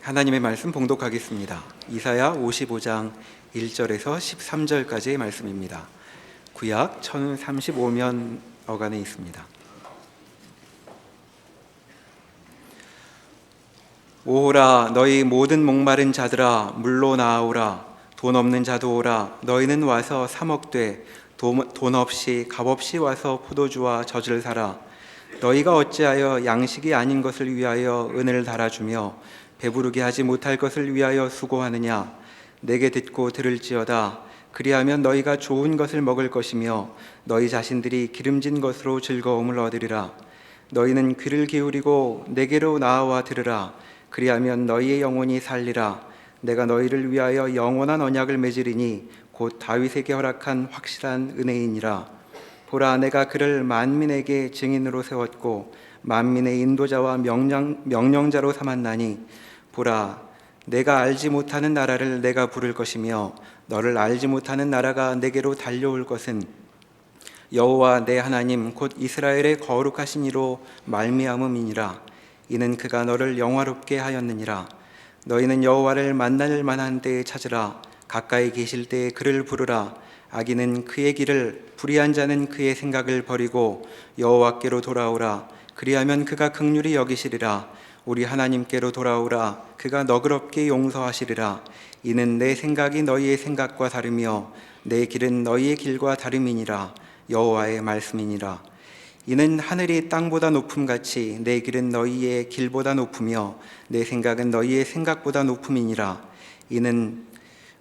하나님의 말씀 봉독하겠습니다. 이사야 55장 1절에서 13절까지의 말씀입니다. 구약 1035면 어간에 있습니다. 오호라, 너희 모든 목마른 자들아 물로 나아오라. 돈 없는 자도 오라. 너희는 와서 사 먹되 돈 없이 값 없이 와서 포도주와 젖을 사라. 너희가 어찌하여 양식이 아닌 것을 위하여 은을 달아주며 배부르게 하지 못할 것을 위하여 수고하느냐. 내게 듣고 들을지어다. 그리하면 너희가 좋은 것을 먹을 것이며 너희 자신들이 기름진 것으로 즐거움을 얻으리라. 너희는 귀를 기울이고 내게로 나아와 들으라. 그리하면 너희의 영혼이 살리라. 내가 너희를 위하여 영원한 언약을 맺으리니 곧 다윗에게 허락한 확실한 은혜이니라. 보라, 내가 그를 만민에게 증인으로 세웠고 만민의 인도자와 명령자로 삼았나니, 보라, 내가 알지 못하는 나라를 내가 부를 것이며 너를 알지 못하는 나라가 내게로 달려올 것은 여호와 내 하나님 곧 이스라엘의 거룩하신 이로 말미암음이니라. 이는 그가 너를 영화롭게 하였느니라. 너희는 여호와를 만날 만한 때에 찾으라. 가까이 계실 때에 그를 부르라. 악인은 그의 길을, 불의한 자는 그의 생각을 버리고 여호와께로 돌아오라. 그리하면 그가 긍휼히 여기시리라. 우리 하나님께로 돌아오라. 그가 너그럽게 용서하시리라. 이는 내 생각이 너희의 생각과 다르며 내 길은 너희의 길과 다름이니라. 여호와의 말씀이니라. 이는 하늘이 땅보다 높음같이 내 길은 너희의 길보다 높으며 내 생각은 너희의 생각보다 높음이니라. 이는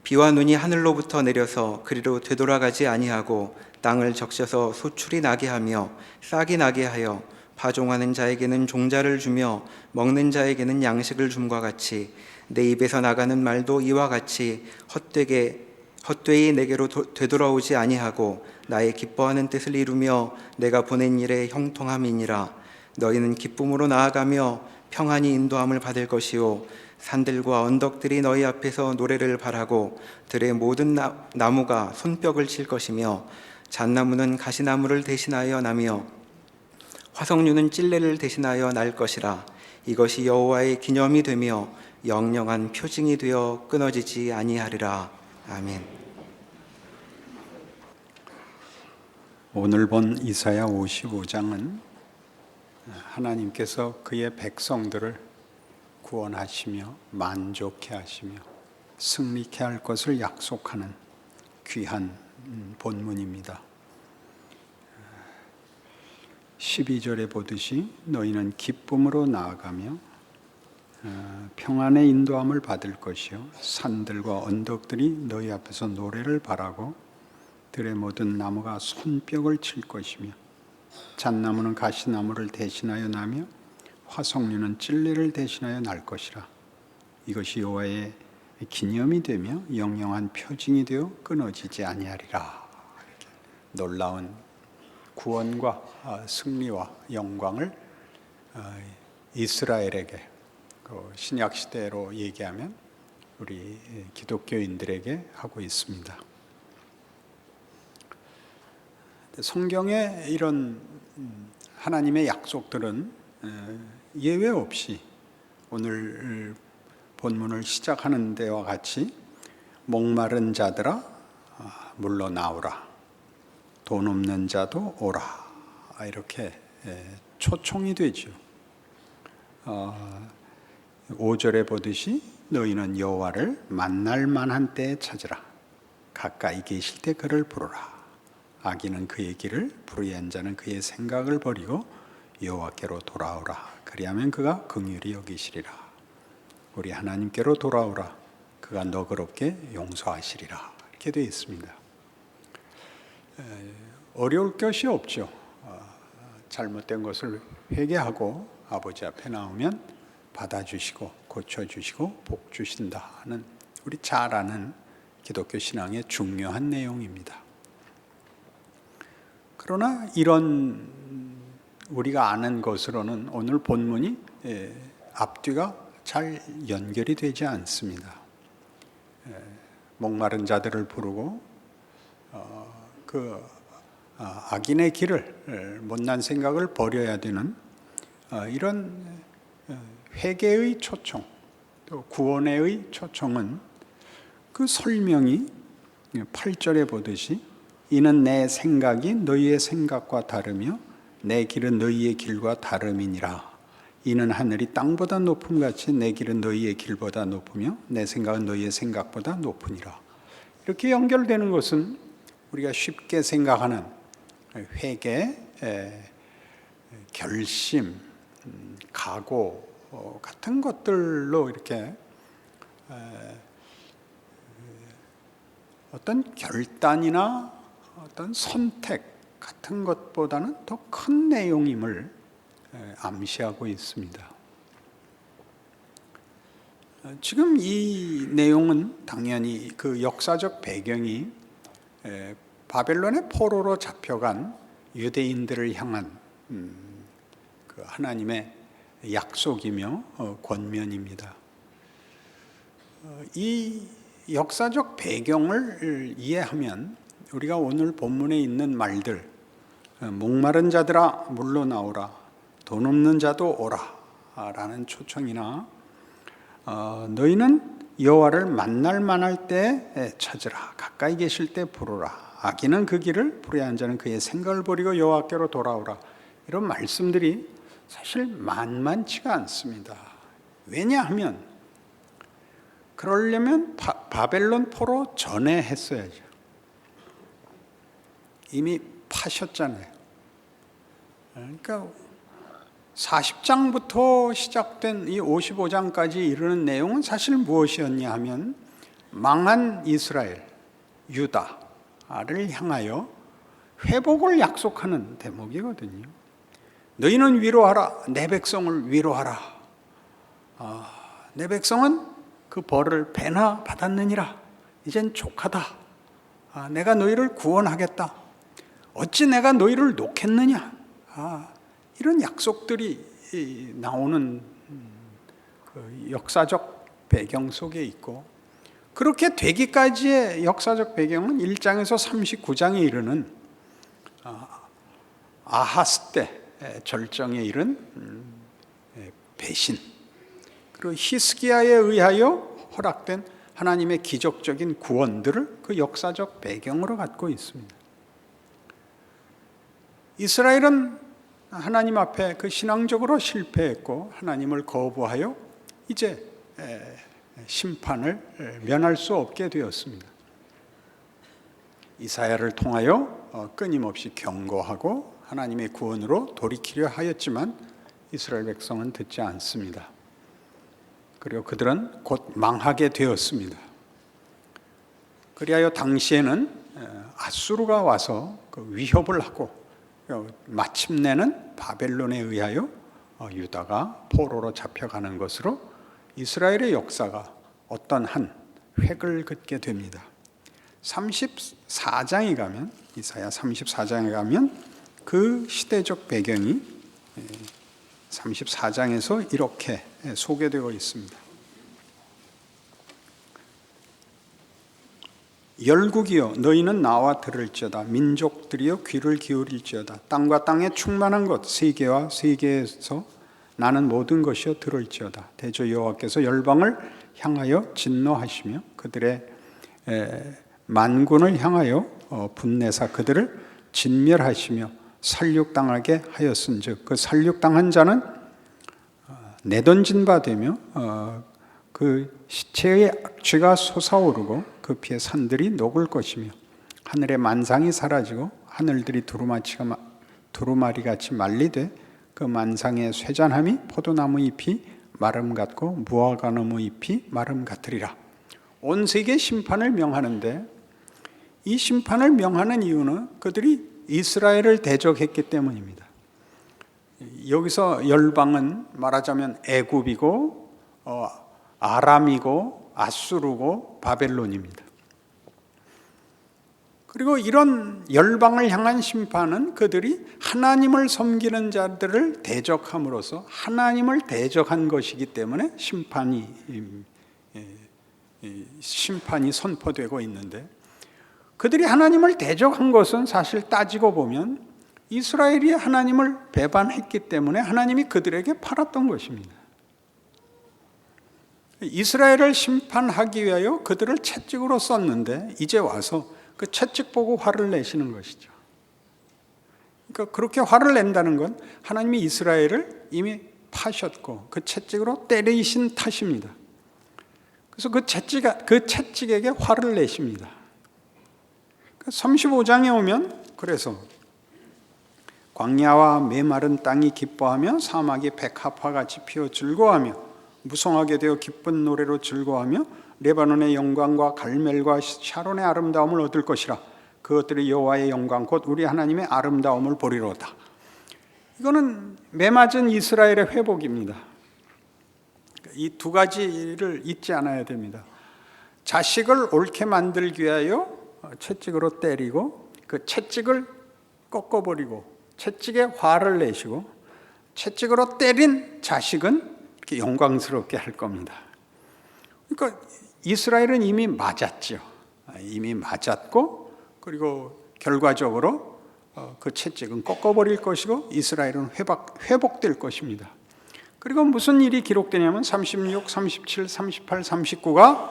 비와 눈이 하늘로부터 내려서 그리로 되돌아가지 아니하고 땅을 적셔서 소출이 나게 하며 싹이 나게 하여 파종하는 자에게는 종자를 주며 먹는 자에게는 양식을 줌과 같이 내 입에서 나가는 말도 이와 같이 헛되이 내게로 되돌아오지 아니하고 나의 기뻐하는 뜻을 이루며 내가 보낸 일에 형통함이니라. 너희는 기쁨으로 나아가며 평안히 인도함을 받을 것이요 산들과 언덕들이 너희 앞에서 노래를 발하고 들의 모든 나무가 손뼉을 칠 것이며 잣나무는 가시나무를 대신하여 나며 화석류는 찔레를 대신하여 날 것이라. 이것이 여호와의 기념이 되며 영영한 표징이 되어 끊어지지 아니하리라. 아멘. 오늘 본 이사야 55장은 하나님께서 그의 백성들을 구원하시며 만족해 하시며 승리케 할 것을 약속하는 귀한 본문입니다. 12절에 보듯이 너희는 기쁨으로 나아가며 평안의 인도함을 받을 것이요 산들과 언덕들이 너희 앞에서 노래를 바라고 들의 모든 나무가 손뼉을 칠 것이며 잣나무는 가시나무를 대신하여 나며 화석류는 찔레를 대신하여 날 것이라. 이것이 여호와의 기념이 되며 영영한 표징이 되어 끊어지지 아니하리라. 이렇게 놀라운 구원과 승리와 영광을 이스라엘에게, 신약 시대로 얘기하면 우리 기독교인들에게 하고 있습니다. 성경의 이런 하나님의 약속들은 예외 없이 오늘 본문을 시작하는 데와 같이 목마른 자들아 물러 나오라. 돈 없는 자도 오라. 이렇게 초청이 되죠. 5절에 보듯이 너희는 여호와를 만날 만한 때에 찾으라. 가까이 계실 때 그를 부르라. 악인은 그의 길을, 불의한 자는 그의 생각을 버리고 여호와께로 돌아오라. 그리하면 그가 긍휼히 여기시리라. 우리 하나님께로 돌아오라. 그가 너그럽게 용서하시리라. 이렇게 되어 있습니다. 어려울 것이 없죠. 잘못된 것을 회개하고 아버지 앞에 나오면 받아주시고 고쳐주시고 복 주신다는 우리 잘 아는 기독교 신앙의 중요한 내용입니다. 그러나 이런 우리가 아는 것으로는 오늘 본문이 앞뒤가 잘 연결이 되지 않습니다. 목마른 자들을 부르고 악인의 길을, 못난 생각을 버려야 되는 이런 회개의 초청, 또 구원의 초청은 그 설명이 8절에 보듯이 이는 내 생각이 너희의 생각과 다르며 내 길은 너희의 길과 다름이니라. 이는 하늘이 땅보다 높음같이 내 길은 너희의 길보다 높으며 내 생각은 너희의 생각보다 높으니라. 이렇게 연결되는 것은 우리가 쉽게 생각하는 회개, 결심, 각오 같은 것들로 이렇게 어떤 결단이나 어떤 선택 같은 것보다는 더 큰 내용임을 암시하고 있습니다. 지금 이 내용은 당연히 그 역사적 배경이 바벨론의 포로로 잡혀간 유대인들을 향한 그 하나님의 약속이며 권면입니다. 이 역사적 배경을 이해하면 우리가 오늘 본문에 있는 말들, 목마른 자들아 물로 나오라, 돈 없는 자도 오라 라는 초청이나 너희는 여호와를 만날 만할 때 찾으라, 가까이 계실 때 부르라, 악인은 그 길을 불의한 자는 그의 생각을 버리고 여호와께로 돌아오라, 이런 말씀들이 사실 만만치가 않습니다. 왜냐하면 그러려면 바벨론 포로 전에 했어야죠. 이미 파셨잖아요. 그러니까 40장부터 시작된 이 55장까지 이르는 내용은 사실 무엇이었냐 하면 망한 이스라엘, 유다를 향하여 회복을 약속하는 대목이거든요. 너희는 위로하라, 내 백성을 위로하라. 내 백성은 그 벌을 배나 받았느니라. 이젠 족하다. 내가 너희를 구원하겠다. 어찌 내가 너희를 놓겠느냐. 이런 약속들이 나오는 그 역사적 배경 속에 있고, 그렇게 되기까지의 역사적 배경은 1장에서 39장에 이르는 아하스 때 절정에 이른 배신, 그리고 히스기야에 의하여 허락된 하나님의 기적적인 구원들을 그 역사적 배경으로 갖고 있습니다. 이스라엘은 하나님 앞에 그 신앙적으로 실패했고 하나님을 거부하여 이제 심판을 면할 수 없게 되었습니다. 이사야를 통하여 끊임없이 경고하고 하나님의 구원으로 돌이키려 하였지만 이스라엘 백성은 듣지 않습니다. 그리고 그들은 곧 망하게 되었습니다. 그리하여 당시에는 아수르가 와서 그 위협을 하고 마침내는 바벨론에 의하여 유다가 포로로 잡혀가는 것으로 이스라엘의 역사가 어떤 한 획을 긋게 됩니다. 34장에 가면, 이사야 34장에 가면 그 시대적 배경이 34장에서 이렇게 소개되어 있습니다. 열국이여 너희는 나와 들을지어다, 민족들이여 귀를 기울일지어다. 땅과 땅에 충만한 것 세계와 세계에서 나는 모든 것이여 들을지어다. 대저 여호와께서 열방을 향하여 진노하시며 그들의 만군을 향하여 분내사 그들을 진멸하시며 살육당하게 하였은즉 그 살육당한 자는 내던진 바 되며 그 시체의 악취가 솟아오르고 그 피의 산들이 녹을 것이며 하늘의 만상이 사라지고 하늘들이 두루마리같이 말리되 그 만상의 쇠잔함이 포도나무 잎이 마름 같고 무화과나무 잎이 마름 같으리라. 온 세계 심판을 명하는데 이 심판을 명하는 이유는 그들이 이스라엘을 대적했기 때문입니다. 여기서 열방은 말하자면 애굽이고 아람이고 아수르고 바벨론입니다. 그리고 이런 열방을 향한 심판은 그들이 하나님을 섬기는 자들을 대적함으로써 하나님을 대적한 것이기 때문에 심판이 선포되고 있는데, 그들이 하나님을 대적한 것은 사실 따지고 보면 이스라엘이 하나님을 배반했기 때문에 하나님이 그들에게 팔았던 것입니다. 이스라엘을 심판하기 위하여 그들을 채찍으로 썼는데 이제 와서 그 채찍 보고 화를 내시는 것이죠. 그러니까 그렇게 화를 낸다는 건 하나님이 이스라엘을 이미 파셨고 그 채찍으로 때리신 탓입니다. 그래서 그 채찍에게 화를 내십니다. 35장에 오면 그래서 광야와 메마른 땅이 기뻐하며 사막이 백합화같이 피어 즐거워하며 무성하게 되어 기쁜 노래로 즐거워하며 레바논의 영광과 갈멜과 샤론의 아름다움을 얻을 것이라. 그것들이 여호와의 영광 곧 우리 하나님의 아름다움을 보리로다. 이거는 메맞은 이스라엘의 회복입니다. 이 두 가지를 잊지 않아야 됩니다. 자식을 옳게 만들기 위하여 채찍으로 때리고 그 채찍을 꺾어버리고 채찍에 화를 내시고 채찍으로 때린 자식은 이렇게 영광스럽게 할 겁니다. 그러니까 이스라엘은 이미 맞았죠. 이미 맞았고 그리고 결과적으로 그 채찍은 꺾어버릴 것이고 이스라엘은 회복될 것입니다. 그리고 무슨 일이 기록되냐면 36, 37, 38, 39가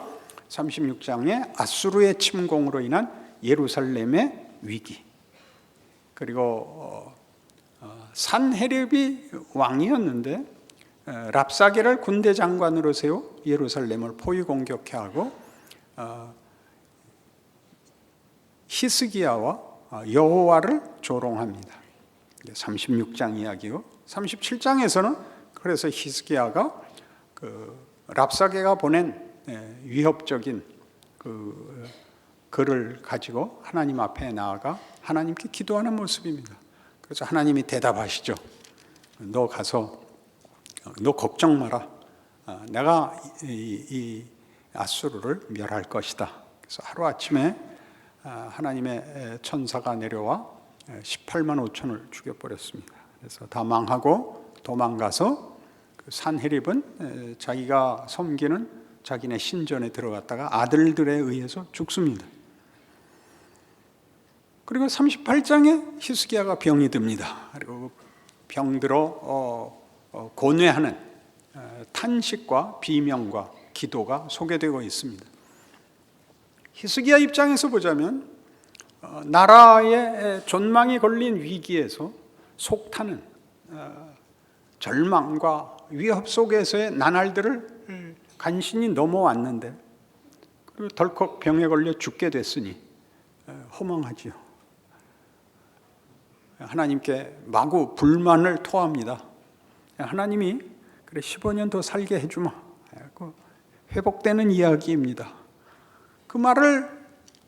36장에 아수르의 침공으로 인한 예루살렘의 위기, 그리고 산헤립이 왕이었는데 랍사게를 군대 장관으로 세워 예루살렘을 포위 공격해 하고 히스기야와 여호와를 조롱합니다. 36장 이야기고 37장에서는 그래서 히스기야가 그 랍사게가 보낸 위협적인 그 글을 가지고 하나님 앞에 나아가 하나님께 기도하는 모습입니다. 그래서 하나님이 대답하시죠. 너 가서 너 걱정 마라. 내가 이 아수르를 멸할 것이다. 그래서 하루아침에 하나님의 천사가 내려와 18만 5천을 죽여버렸습니다. 그래서 다 망하고 도망가서 산헤립은 자기가 섬기는 자기네 신전에 들어갔다가 아들들에 의해서 죽습니다. 그리고 38장에 히스기야가 병이 듭니다. 그리고 병들어 고뇌하는 탄식과 비명과 기도가 소개되고 있습니다. 히스기야 입장에서 보자면 나라의 존망이 걸린 위기에서 속타는 절망과 위협 속에서의 나날들을 간신히 넘어왔는데 그리고 덜컥 병에 걸려 죽게 됐으니 허망하지요. 하나님께 마구 불만을 토합니다. 하나님이 그래 15년 더 살게 해주마. 회복되는 이야기입니다. 그 말을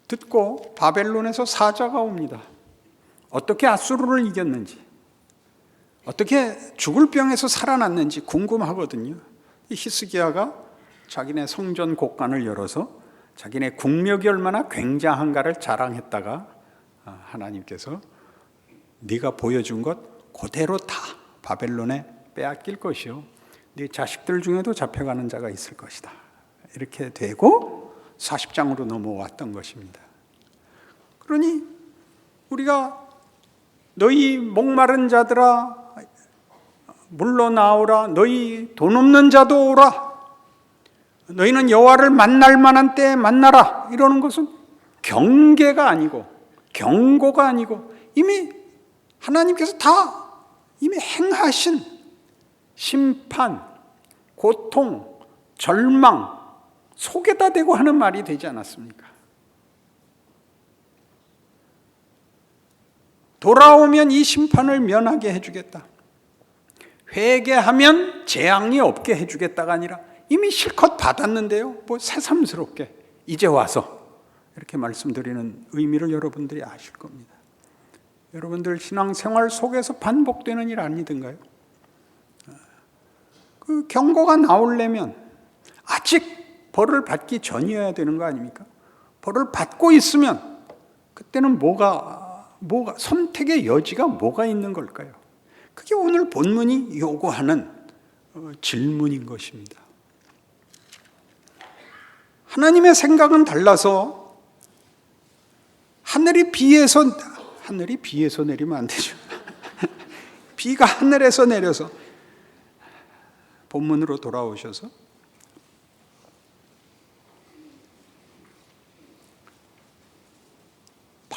듣고 바벨론에서 사자가 옵니다. 어떻게 아수르를 이겼는지, 어떻게 죽을 병에서 살아났는지 궁금하거든요. 히스기야가 자기네 성전 곡간을 열어서 자기네 국력이 얼마나 굉장한가를 자랑했다가 하나님께서 네가 보여준 것 그대로 다 바벨론에 빼앗길 것이요 네 자식들 중에도 잡혀가는 자가 있을 것이다. 이렇게 되고 40장으로 넘어왔던 것입니다. 그러니 우리가 너희 목마른 자들아 물러나오라. 너희 돈 없는 자도 오라. 너희는 여호와를 만날 만한 때에 만나라. 이러는 것은 경계가 아니고 경고가 아니고 이미 하나님께서 다 이미 행하신 심판, 고통, 절망 속에다 대고 하는 말이 되지 않았습니까? 돌아오면 이 심판을 면하게 해주겠다. 회개하면 재앙이 없게 해주겠다가 아니라 이미 실컷 받았는데요. 뭐 새삼스럽게 이제 와서 이렇게 말씀드리는 의미를 여러분들이 아실 겁니다. 여러분들 신앙생활 속에서 반복되는 일 아니든가요? 그 경고가 나오려면 아직 벌을 받기 전이어야 되는 거 아닙니까? 벌을 받고 있으면 그때는 뭐가 선택의 여지가 뭐가 있는 걸까요? 그게 오늘 본문이 요구하는 질문인 것입니다. 하나님의 생각은 달라서 하늘이 비에서 내리면 안 되죠. 비가 하늘에서 내려서 본문으로 돌아오셔서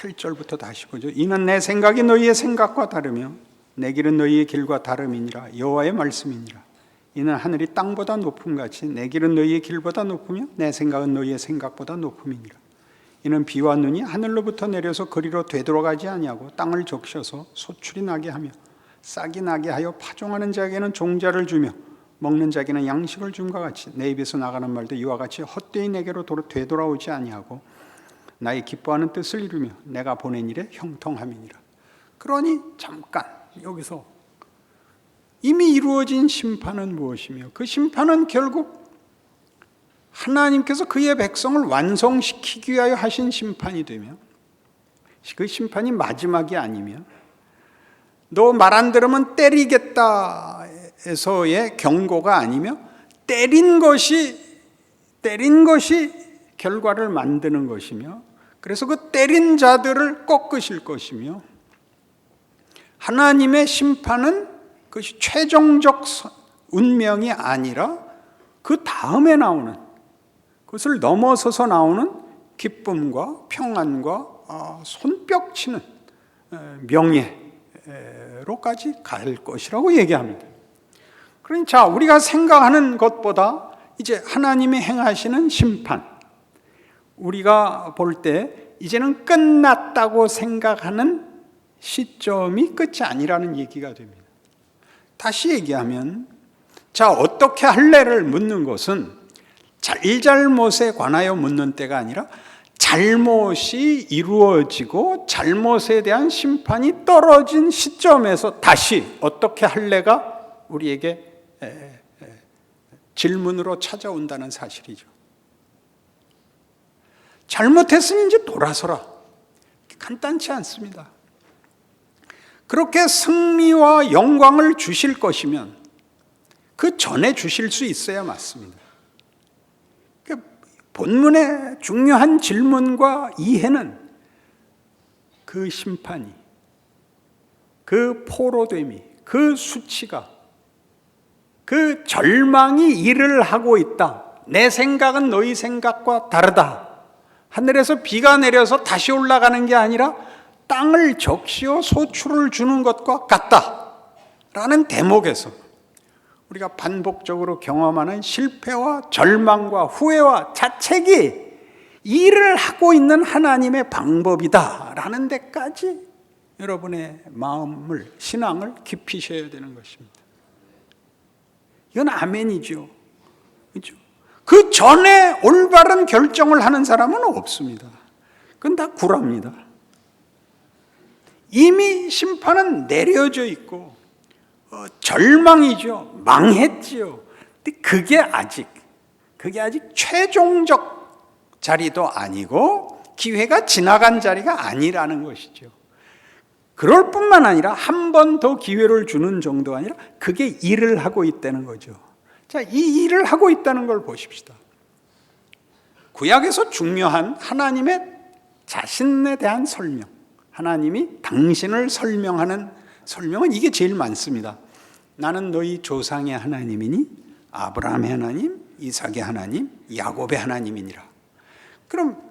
8절부터 다시 보죠. 이는 내 생각이 너희의 생각과 다르며 내 길은 너희의 길과 다름이니라. 여호와의 말씀이니라. 이는 하늘이 땅보다 높음 같이 내 길은 너희의 길보다 높으며 내 생각은 너희의 생각보다 높음이니라. 이는 비와 눈이 하늘로부터 내려서 그리로 되돌아가지 아니하고 땅을 적셔서 소출이 나게 하며 싹이 나게 하여 파종하는 자에게는 종자를 주며 먹는 자에게는 양식을 줌과 같이 내 입에서 나가는 말도 이와 같이 헛되이 내게로 되돌아오지 아니하고 나의 기뻐하는 뜻을 이루며 내가 보낸 일에 형통함이니라. 그러니 잠깐 여기서 이미 이루어진 심판은 무엇이며 그 심판은 결국 하나님께서 그의 백성을 완성시키기 위하여 하신 심판이 되며 그 심판이 마지막이 아니며 너 말 안 들으면 때리겠다 에서의 경고가 아니며 때린 것이 결과를 만드는 것이며 그래서 그 때린 자들을 꺾으실 것이며 하나님의 심판은 그것이 최종적 운명이 아니라 그 다음에 나오는 그것을 넘어서서 나오는 기쁨과 평안과 손뼉치는 명예로까지 갈 것이라고 얘기합니다. 그러니 자, 우리가 생각하는 것보다 이제 하나님이 행하시는 심판, 우리가 볼 때 이제는 끝났다고 생각하는 시점이 끝이 아니라는 얘기가 됩니다. 다시 얘기하면 자, 어떻게 할래를 묻는 것은 잘잘못에 관하여 묻는 때가 아니라 잘못이 이루어지고 잘못에 대한 심판이 떨어진 시점에서 다시 어떻게 할래가 우리에게 질문으로 찾아온다는 사실이죠. 잘못했으니 이제 돌아서라. 간단치 않습니다. 그렇게 승리와 영광을 주실 것이면 그 전에 주실 수 있어야 맞습니다. 본문의 중요한 질문과 이해는 그 심판이, 그 포로됨이, 그 수치가, 그 절망이 일을 하고 있다. 내 생각은 너희 생각과 다르다. 하늘에서 비가 내려서 다시 올라가는 게 아니라 땅을 적시어 소출을 주는 것과 같다 라는 대목에서 우리가 반복적으로 경험하는 실패와 절망과 후회와 자책이 일을 하고 있는 하나님의 방법이다 라는 데까지 여러분의 마음을, 신앙을 깊이셔야 되는 것입니다. 이건 아멘이죠. 그렇죠? 그 전에 올바른 결정을 하는 사람은 없습니다. 그건 다 구랍니다. 이미 심판은 내려져 있고 절망이죠. 망했지요. 근데 그게 아직 최종적 자리도 아니고 기회가 지나간 자리가 아니라는 것이죠. 그럴 뿐만 아니라 한 번 더 기회를 주는 정도가 아니라 그게 일을 하고 있다는 거죠. 자, 이 일을 하고 있다는 걸 보십시다. 구약에서 중요한 하나님의 자신에 대한 설명, 하나님이 당신을 설명하는 설명은 이게 제일 많습니다. 나는 너희 조상의 하나님이니 아브라함의 하나님, 이삭의 하나님, 야곱의 하나님이니라. 그럼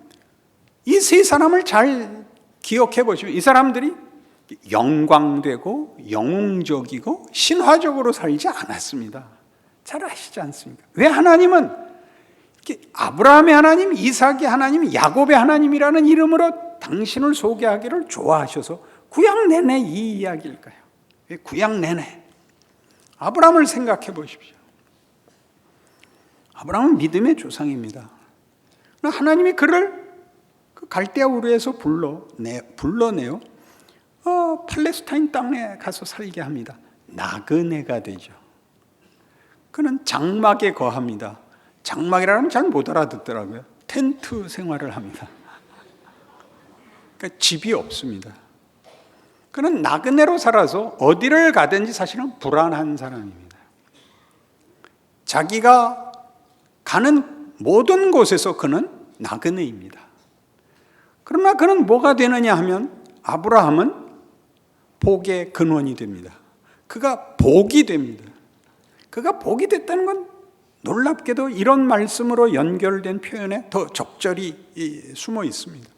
이 세 사람을 잘 기억해 보시면 이 사람들이 영광되고 영웅적이고 신화적으로 살지 않았습니다. 잘 아시지 않습니까? 왜 하나님은 아브라함의 하나님, 이삭의 하나님, 야곱의 하나님이라는 이름으로 당신을 소개하기를 좋아하셔서 구약 내내 이 이야기일까요? 왜 구약 내내? 아브라함을 생각해 보십시오. 아브라함은 믿음의 조상입니다. 하나님이 그를 갈대아 우르에서 불러내요. 팔레스타인 땅에 가서 살게 합니다. 나그네가 되죠. 그는 장막에 거합니다. 장막이라면 잘 못 알아듣더라고요. 텐트 생활을 합니다. 그러니까 집이 없습니다. 그는 나그네로 살아서 어디를 가든지 사실은 불안한 사람입니다. 자기가 가는 모든 곳에서 그는 나그네입니다. 그러나 그는 뭐가 되느냐 하면 아브라함은 복의 근원이 됩니다. 그가 복이 됩니다. 그가 복이 됐다는 건 놀랍게도 이런 말씀으로 연결된 표현에 더 적절히 숨어 있습니다.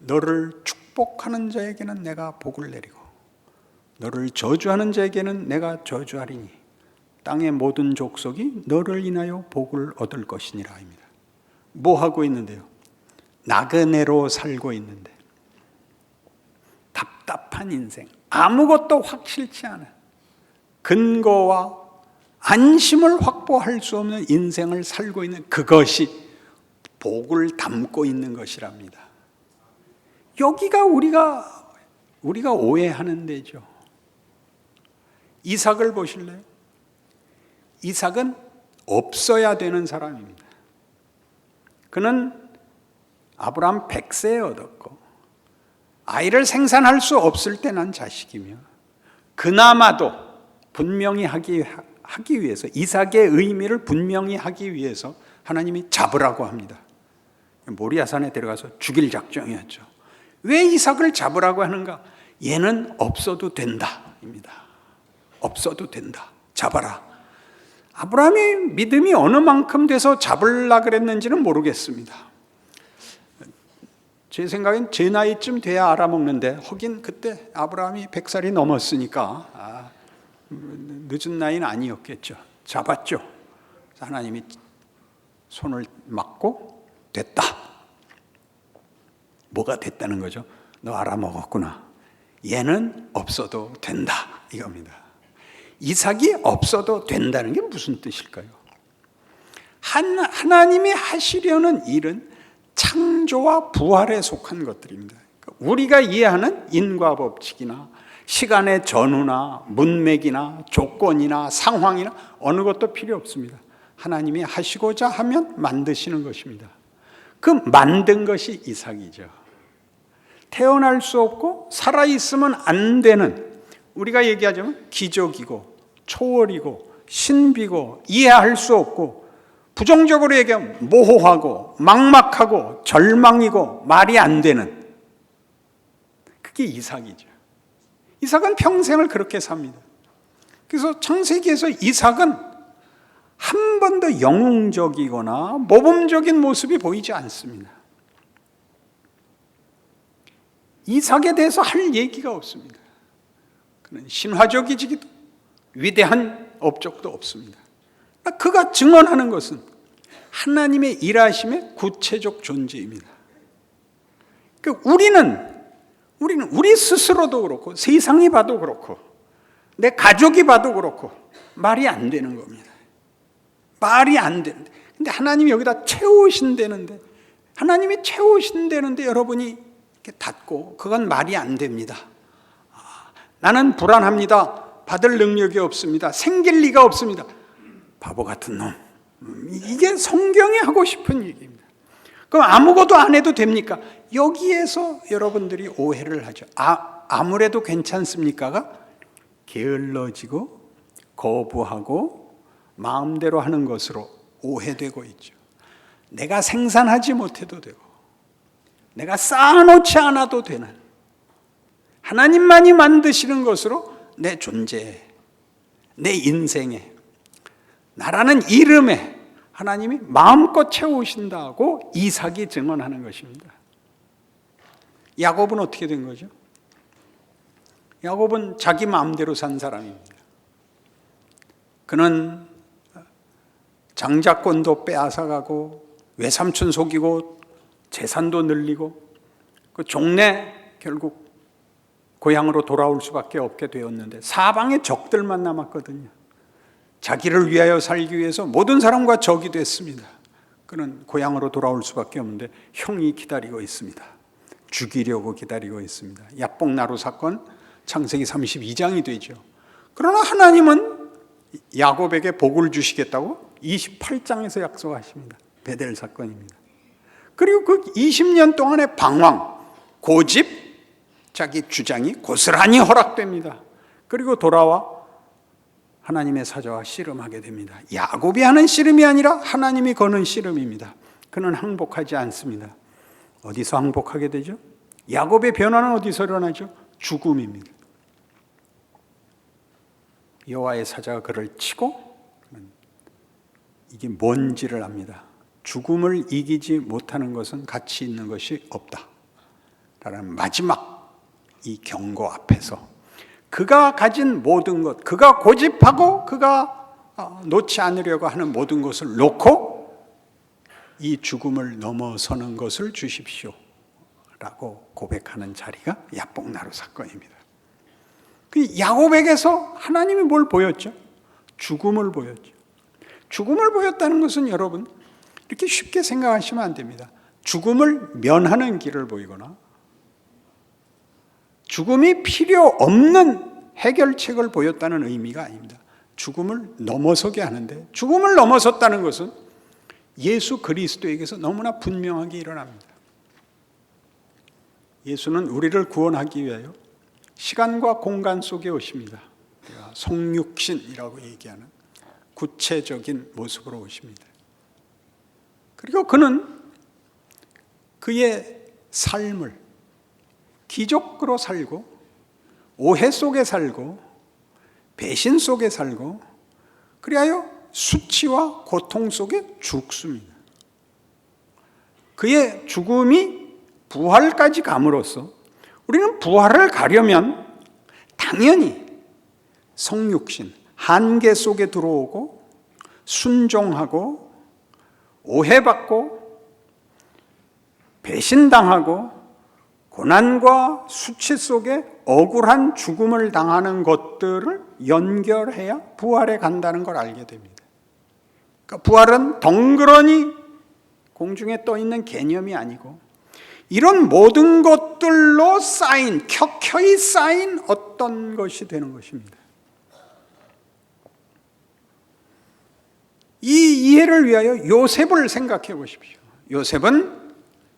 너를 축복하는 자에게는 내가 복을 내리고 너를 저주하는 자에게는 내가 저주하리니 땅의 모든 족속이 너를 인하여 복을 얻을 것이니라 입니다. 뭐 하고 있는데요? 나그네로 살고 있는데 답답한 인생, 아무것도 확실치 않은 근거와 안심을 확보할 수 없는 인생을 살고 있는 그것이 복을 담고 있는 것이랍니다. 여기가 우리가 오해하는 데죠. 이삭을 보실래요? 이삭은 없어야 되는 사람입니다. 그는 아브라함 100세에 얻었고 아이를 생산할 수 없을 때 난 자식이며 그나마도 분명히 하기 위해서 이삭의 의미를 분명히 하기 위해서 하나님이 잡으라고 합니다. 모리아산에 들어가서 죽일 작정이었죠. 왜 이삭을 잡으라고 하는가? 얘는 없어도 된다입니다. 없어도 된다. 잡아라. 아브라함이 믿음이 어느 만큼 돼서 잡으려고 그랬는지는 모르겠습니다. 제 생각엔 제 나이쯤 돼야 알아먹는데 하긴 그때 아브라함이 100살이 넘었으니까 늦은 나이는 아니었겠죠. 잡았죠. 하나님이 손을 막고 됐다. 뭐가 됐다는 거죠? 너 알아먹었구나. 얘는 없어도 된다 이겁니다. 이삭이 없어도 된다는 게 무슨 뜻일까요? 하나님이 하시려는 일은 창조와 부활에 속한 것들입니다. 우리가 이해하는 인과 법칙이나 시간의 전후나 문맥이나 조건이나 상황이나 어느 것도 필요 없습니다. 하나님이 하시고자 하면 만드시는 것입니다. 그 만든 것이 이삭이죠. 태어날 수 없고 살아있으면 안 되는, 우리가 얘기하자면 기적이고 초월이고 신비고 이해할 수 없고 부정적으로 얘기하면 모호하고 막막하고 절망이고 말이 안 되는, 그게 이삭이죠. 이삭은 평생을 그렇게 삽니다. 그래서 창세기에서 이삭은 한 번도 영웅적이거나 모범적인 모습이 보이지 않습니다. 이삭에 대해서 할 얘기가 없습니다. 그는 신화적이지기도 위대한 업적도 없습니다. 그가 증언하는 것은 하나님의 일하심의 구체적 존재입니다. 그러니까 우리는 우리 스스로도 그렇고 세상이 봐도 그렇고 내 가족이 봐도 그렇고 말이 안 되는 겁니다. 말이 안 되는데, 근데 하나님이 여기다 채우신다는데, 하나님이 채우신다는데 여러분이 이렇게 닫고 그건 말이 안 됩니다. 나는 불안합니다. 받을 능력이 없습니다. 생길 리가 없습니다. 바보 같은 놈. 이게 성경이 하고 싶은 얘기입니다. 그럼 아무것도 안 해도 됩니까? 여기에서 여러분들이 오해를 하죠. 아무래도 괜찮습니까가 게을러지고 거부하고 마음대로 하는 것으로 오해되고 있죠. 내가 생산하지 못해도 되고 내가 쌓아놓지 않아도 되는, 하나님만이 만드시는 것으로 내 존재에, 내 인생에, 나라는 이름에 하나님이 마음껏 채우신다고 이삭이 증언하는 것입니다. 야곱은 어떻게 된 거죠? 야곱은 자기 마음대로 산 사람입니다. 그는 장자권도 빼앗아가고 외삼촌 속이고 재산도 늘리고 그 종래 결국 고향으로 돌아올 수밖에 없게 되었는데 사방에 적들만 남았거든요. 자기를 위하여 살기 위해서 모든 사람과 적이 됐습니다. 그는 고향으로 돌아올 수밖에 없는데 형이 기다리고 있습니다. 죽이려고 기다리고 있습니다. 야복나루 사건 창세기 32장이 되죠. 그러나 하나님은 야곱에게 복을 주시겠다고 28장에서 약속하십니다. 베델 사건입니다. 그리고 그 20년 동안의 방황, 고집, 자기 주장이 고스란히 허락됩니다. 그리고 돌아와 하나님의 사자와 씨름하게 됩니다. 야곱이 하는 씨름이 아니라 하나님이 거는 씨름입니다. 그는 항복하지 않습니다. 어디서 항복하게 되죠? 야곱의 변화는 어디서 일어나죠? 죽음입니다. 여호와의 사자가 그를 치고 이게 뭔지를 압니다. 죽음을 이기지 못하는 것은 가치 있는 것이 없다. 라는 마지막 이 경고 앞에서 그가 가진 모든 것, 그가 고집하고 그가 놓지 않으려고 하는 모든 것을 놓고 이 죽음을 넘어서는 것을 주십시오 라고 고백하는 자리가 야복나루 사건입니다. 그 야곱에게서 하나님이 뭘 보였죠? 죽음을 보였죠. 죽음을 보였다는 것은 여러분 이렇게 쉽게 생각하시면 안 됩니다. 죽음을 면하는 길을 보이거나 죽음이 필요 없는 해결책을 보였다는 의미가 아닙니다. 죽음을 넘어서게 하는데, 죽음을 넘어섰다는 것은 예수 그리스도에게서 너무나 분명하게 일어납니다. 예수는 우리를 구원하기 위하여 시간과 공간 속에 오십니다. 성육신이라고 얘기하는 구체적인 모습으로 오십니다. 그리고 그는 그의 삶을 기적으로 살고 오해 속에 살고 배신 속에 살고 그리하여 수치와 고통 속에 죽습니다. 그의 죽음이 부활까지 감으로써 우리는 부활을 가려면 당연히 성육신, 한계 속에 들어오고 순종하고 오해받고 배신당하고 고난과 수치 속에 억울한 죽음을 당하는 것들을 연결해야 부활에 간다는 걸 알게 됩니다. 그러니까 부활은 덩그러니 공중에 떠 있는 개념이 아니고 이런 모든 것들로 쌓인, 켜켜이 쌓인 어떤 것이 되는 것입니다. 이 이해를 위하여 요셉을 생각해 보십시오. 요셉은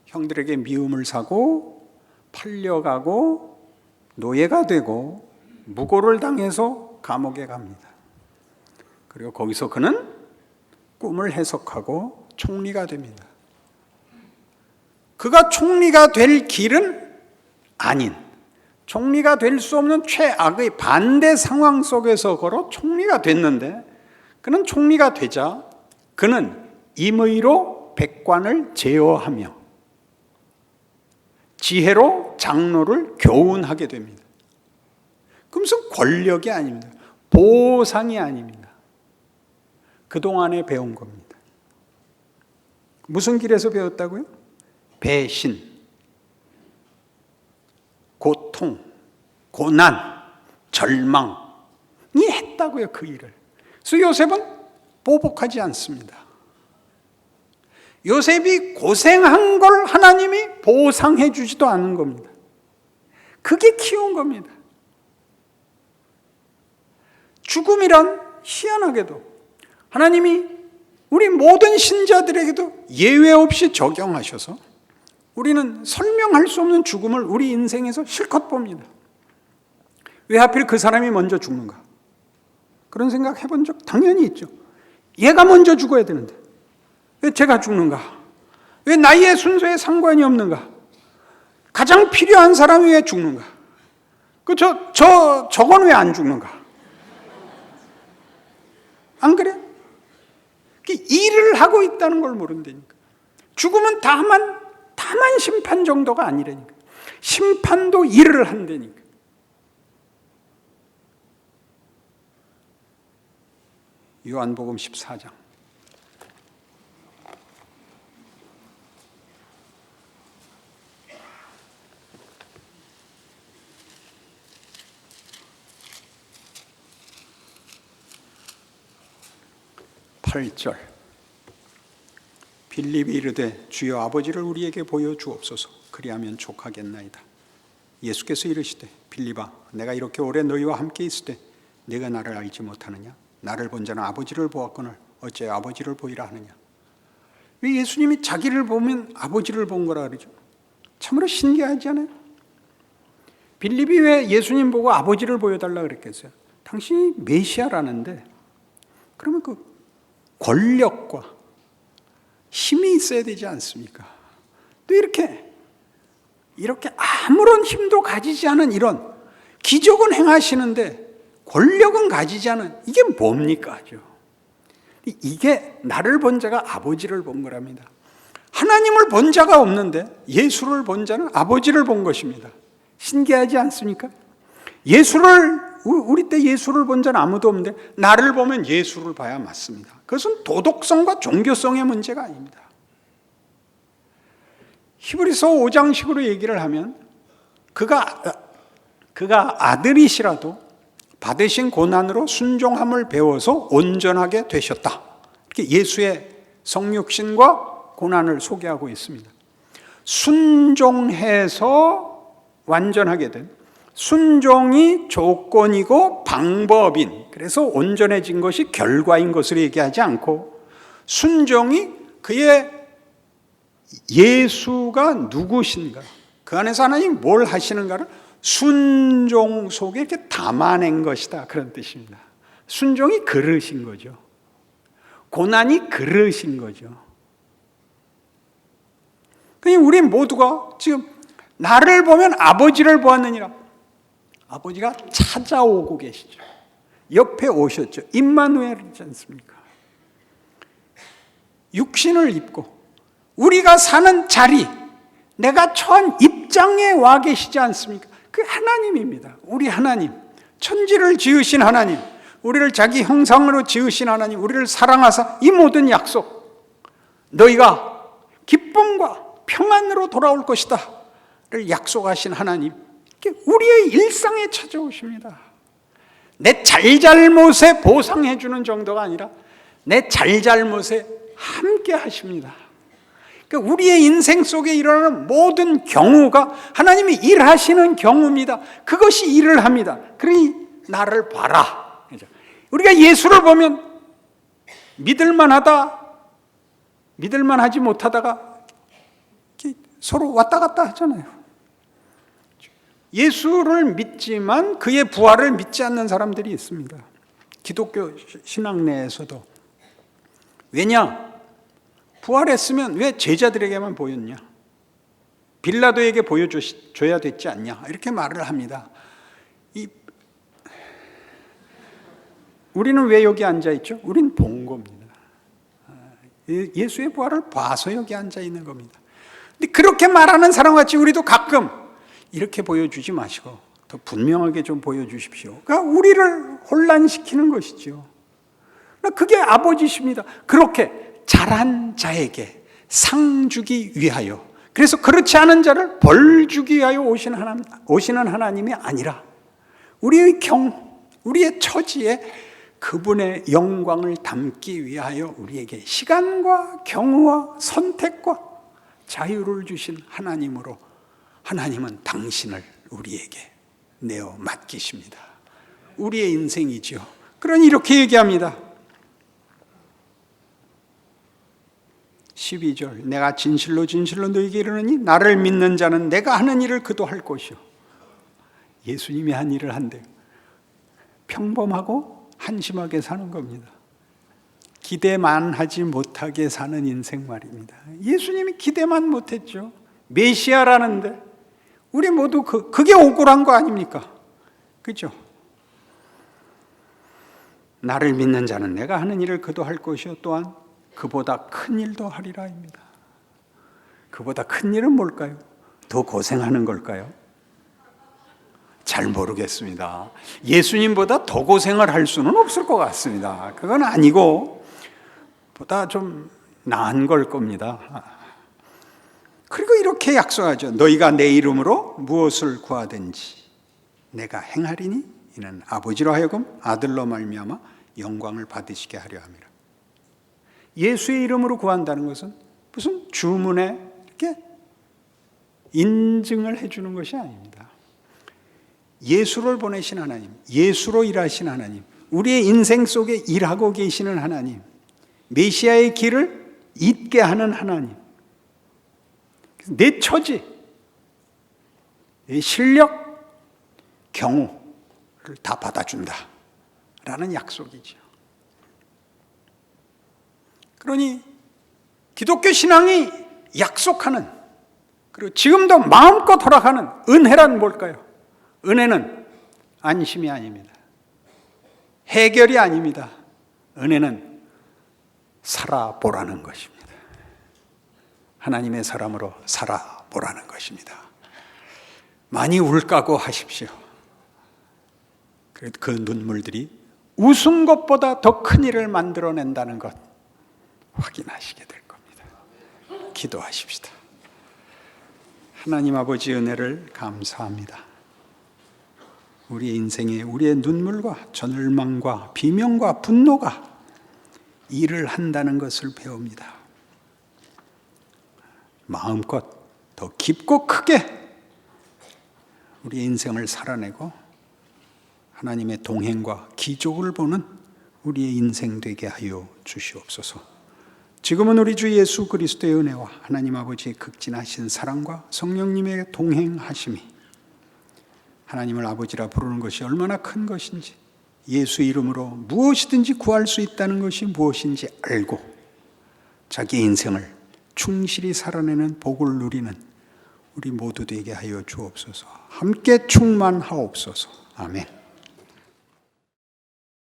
형들에게 미움을 사고 팔려가고 노예가 되고 무고를 당해서 감옥에 갑니다. 그리고 거기서 그는 꿈을 해석하고 총리가 됩니다. 그가 총리가 될 길은 아닌, 총리가 될 수 없는 최악의 반대 상황 속에서 걸어 총리가 됐는데, 그는 총리가 되자 그는 임의로 백관을 제어하며 지혜로 장로를 교훈하게 됩니다. 그것은 권력이 아닙니다. 보상이 아닙니다. 그동안에 배운 겁니다. 무슨 길에서 배웠다고요? 배신, 고통, 고난, 절망이 했다고요, 그 일을. 그래서 요셉은 보복하지 않습니다. 요셉이 고생한 걸 하나님이 보상해 주지도 않은 겁니다. 그게 키운 겁니다. 죽음이란 희한하게도 하나님이 우리 모든 신자들에게도 예외 없이 적용하셔서 우리는 설명할 수 없는 죽음을 우리 인생에서 실컷 봅니다. 왜 하필 그 사람이 먼저 죽는가? 그런 생각 해본 적 당연히 있죠. 얘가 먼저 죽어야 되는데 왜 제가 죽는가? 왜 나이의 순서에 상관이 없는가? 가장 필요한 사람이 왜 죽는가? 저건 왜 안 죽는가? 안 그래? 일을 하고 있다는 걸 모른다니까. 죽음은 다만 심판 정도가 아니라니까. 심판도 일을 한다니까. 요한복음 14장. (8절) 빌립이 이르되 주여 아버지를 우리에게 보여주옵소서. 그리하면 족하겠나이다. 예수께서 이르시되 빌립아 내가 이렇게 오래 너희와 함께 있을 때 네가 나를 알지 못하느냐? 나를 본 자는 아버지를 보았거늘 어째 아버지를 보이라 하느냐? 왜 예수님이 자기를 보면 아버지를 본 거라 그러죠? 참으로 신기하지 않아요? 빌립이 왜 예수님 보고 아버지를 보여달라 그랬겠어요? 당신이 메시아라는데 그러면 그 권력과 힘이 있어야 되지 않습니까? 또 이렇게 아무런 힘도 가지지 않은 이런 기적은 행하시는데 권력은 가지지 않은 이게 뭡니까? 이게 나를 본 자가 아버지를 본 거랍니다. 하나님을 본 자가 없는데 예수를 본 자는 아버지를 본 것입니다. 신기하지 않습니까? 우리 때 예수를 본 자는 아무도 없는데 나를 보면 예수를 봐야 맞습니다. 그것은 도덕성과 종교성의 문제가 아닙니다. 히브리서 5장식으로 얘기를 하면 그가 아들이시라도 받으신 고난으로 순종함을 배워서 온전하게 되셨다. 이렇게 예수의 성육신과 고난을 소개하고 있습니다. 순종해서 완전하게 된, 순종이 조건이고 방법인, 그래서 온전해진 것이 결과인 것으로 얘기하지 않고 순종이 그의 예수가 누구신가, 그 안에서 하나님이 뭘 하시는가를 순종 속에 이렇게 담아낸 것이다, 그런 뜻입니다. 순종이 그릇인 거죠. 고난이 그릇인 거죠. 그러니까 우리 모두가 지금 나를 보면 아버지를 보았느니라. 아버지가 찾아오고 계시죠. 옆에 오셨죠. 임마누엘이지 않습니까? 육신을 입고 우리가 사는 자리, 내가 처한 입장에 와 계시지 않습니까? 그 하나님입니다. 우리 하나님, 천지를 지으신 하나님, 우리를 자기 형상으로 지으신 하나님, 우리를 사랑하사 이 모든 약속, 너희가 기쁨과 평안으로 돌아올 것이다 를 약속하신 하나님, 우리의 일상에 찾아오십니다. 내 잘잘못에 보상해 주는 정도가 아니라 내 잘잘못에 함께 하십니다. 그러니까 우리의 인생 속에 일어나는 모든 경우가 하나님이 일하시는 경우입니다. 그것이 일을 합니다. 그러니 나를 봐라. 우리가 예수를 보면 믿을만하다, 믿을만하지 못하다가 서로 왔다 갔다 하잖아요. 예수를 믿지만 그의 부활을 믿지 않는 사람들이 있습니다. 기독교 신앙 내에서도. 왜냐? 부활했으면 왜 제자들에게만 보였냐? 빌라도에게 보여줘야 됐지 않냐? 이렇게 말을 합니다. 우리는 왜 여기 앉아있죠? 우린 본 겁니다. 예수의 부활을 봐서 여기 앉아있는 겁니다. 근데 그렇게 말하는 사람같이 우리도 가끔 이렇게 보여주지 마시고 더 분명하게 좀 보여주십시오. 그러니까 우리를 혼란시키는 것이죠. 그게 아버지십니다. 그렇게 잘한 자에게 상 주기 위하여, 그래서 그렇지 않은 자를 벌 주기 위하여 오시는 하나님이 아니라 우리의 우리의 처지에 그분의 영광을 담기 위하여 우리에게 시간과 경우와 선택과 자유를 주신 하나님으로, 하나님은 당신을 우리에게 내어 맡기십니다. 우리의 인생이지요. 그러니 이렇게 얘기합니다. 12절, 내가 진실로 진실로 너희에게 이르노니 나를 믿는 자는 내가 하는 일을 그도 할 것이요. 예수님이 한 일을 한대요. 평범하고 한심하게 사는 겁니다. 기대만 하지 못하게 사는 인생 말입니다. 예수님이 기대만 못했죠. 메시아라는데 우리 모두 그게 억울한 거 아닙니까? 그렇죠? 나를 믿는 자는 내가 하는 일을 그도 할 것이요 또한 그보다 큰 일도 하리라입니다. 그보다 큰 일은 뭘까요? 더 고생하는 걸까요? 잘 모르겠습니다. 예수님보다 더 고생을 할 수는 없을 것 같습니다. 그건 아니고 보다 좀 나은 걸 겁니다. 그리고 이렇게 약속하죠. 너희가 내 이름으로 무엇을 구하든지 내가 행하리니 이는 아버지로 하여금 아들로 말미암아 영광을 받으시게 하려 함이라. 예수의 이름으로 구한다는 것은 무슨 주문에 이렇게 인증을 해주는 것이 아닙니다. 예수를 보내신 하나님, 예수로 일하신 하나님, 우리의 인생 속에 일하고 계시는 하나님, 메시아의 길을 잇게 하는 하나님, 내 처지, 내 실력, 경우를 다 받아준다 라는 약속이죠. 그러니 기독교 신앙이 약속하는, 그리고 지금도 마음껏 허락하는 은혜란 뭘까요? 은혜는 안심이 아닙니다. 해결이 아닙니다. 은혜는 살아보라는 것입니다. 하나님의 사람으로 살아보라는 것입니다. 많이 울까고 하십시오. 그 눈물들이 웃은 것보다 더 큰 일을 만들어낸다는 것 확인하시게 될 겁니다. 기도하십시다. 하나님 아버지 은혜를 감사합니다. 우리의 인생에 우리의 눈물과 절망과 비명과 분노가 일을 한다는 것을 배웁니다. 마음껏 더 깊고 크게 우리의 인생을 살아내고 하나님의 동행과 기적을 보는 우리의 인생 되게 하여 주시옵소서. 지금은 우리 주 예수 그리스도의 은혜와 하나님 아버지의 극진하신 사랑과 성령님의 동행하심이 하나님을 아버지라 부르는 것이 얼마나 큰 것인지, 예수 이름으로 무엇이든지 구할 수 있다는 것이 무엇인지 알고 자기 인생을 충실히 살아내는 복을 누리는 우리 모두 되게 하여 주옵소서. 함께 충만하옵소서. 아멘.